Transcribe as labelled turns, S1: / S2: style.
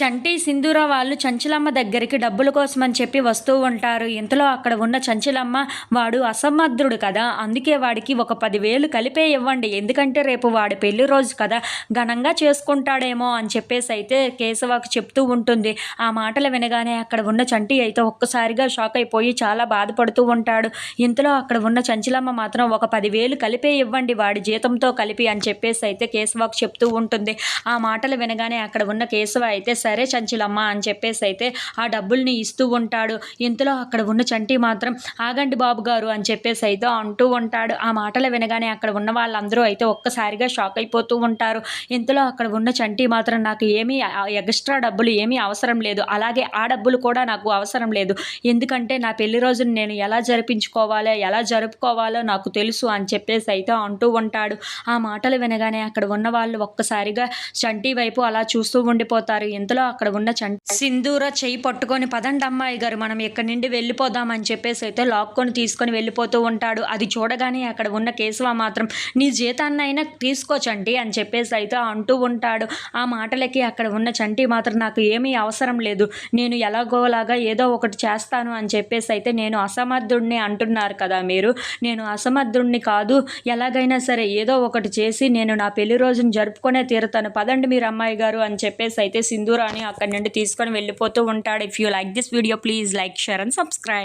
S1: చంటి, సింధూర వాళ్ళు చంచలమ్మ దగ్గరికి డబ్బుల కోసమని చెప్పి వస్తూ ఉంటారు. ఇంతలో అక్కడ ఉన్న చంచలమ్మ, వాడు అసమర్థుడు కదా, అందుకే వాడికి ఒక 10,000 కలిపే ఇవ్వండి, ఎందుకంటే రేపు వాడి పెళ్లి రోజు కదా, ఘనంగా చేసుకుంటాడేమో అని చెప్పేసి అయితే కేశవకు చెప్తూ ఉంటుంది. ఆ మాటలు వినగానే అక్కడ ఉన్న చంటి అయితే ఒక్కసారిగా షాక్ అయిపోయి చాలా బాధపడుతూ ఉంటాడు. ఇంతలో అక్కడ ఉన్న చంచలమ్మ మాత్రం ఒక 10,000 కలిపే ఇవ్వండి వాడి జీతంతో కలిపి అని చెప్పేసి అయితే కేశవకు చెప్తూ ఉంటుంది. ఆ మాటలు వినగానే అక్కడ ఉన్న కేశవ అయితే సరే చంచలమ్మ అని చెప్పేసి అయితే ఆ డబ్బుల్ని ఇస్తూ ఉంటాడు. ఇంతలో అక్కడ ఉన్న చంటి మాత్రం ఆగండి బాబు గారు అని చెప్పేసి అయితే అంటూ ఉంటాడు. ఆ మాటలు వినగానే అక్కడ ఉన్న వాళ్ళందరూ అయితే ఒక్కసారిగా షాక్ అయిపోతూ ఉంటారు. ఇంతలో అక్కడ ఉన్న చంటి మాత్రం నాకు ఏమీ ఎక్స్ట్రా డబ్బులు ఏమీ అవసరం లేదు, అలాగే ఆ డబ్బులు కూడా నాకు అవసరం లేదు, ఎందుకంటే నా పెళ్లి రోజును నేను ఎలా జరుపుకోవాలో నాకు తెలుసు అని చెప్పేసి అయితే అంటూ ఉంటాడు. ఆ మాటలు వినగానే అక్కడ ఉన్న వాళ్ళు ఒక్కసారిగా చంటి వైపు అలా చూస్తూ ఉండిపోతారు. ఇంతలో అక్కడ ఉన్న సింధూర చెయ్యి పట్టుకొని పదండి అమ్మాయి గారు మనం ఇక్కడి నుండి వెళ్ళిపోదాం అని చెప్పేసి అయితే లాక్కొని తీసుకొని వెళ్ళిపోతూ ఉంటాడు. అది చూడగానే అక్కడ ఉన్న కేశవ మాత్రం నీ జీతాన్నైనా తీసుకోచండి అని చెప్పేసి అయితే అంటూ ఉంటాడు. ఆ మాటలకి అక్కడ ఉన్న చంటి మాత్రం నాకు ఏమీ అవసరం లేదు, నేను ఎలాగోలాగా ఏదో ఒకటి చేస్తాను అని చెప్పేసి అయితే నేను అసమర్థుడిని అంటున్నారు కదా మీరు, నేను అసమర్థుడిని కాదు, ఎలాగైనా సరే ఏదో ఒకటి చేసి నేను నా పెళ్లి రోజును జరుపుకునే తీరుతాను, పదండి మీరు అమ్మాయి గారు అని చెప్పేసి అయితే సింధూరాని అక్కడి నుండి తీసుకొని వెళ్ళిపోతూ ఉంటాడు. If you like this video please like, share and subscribe.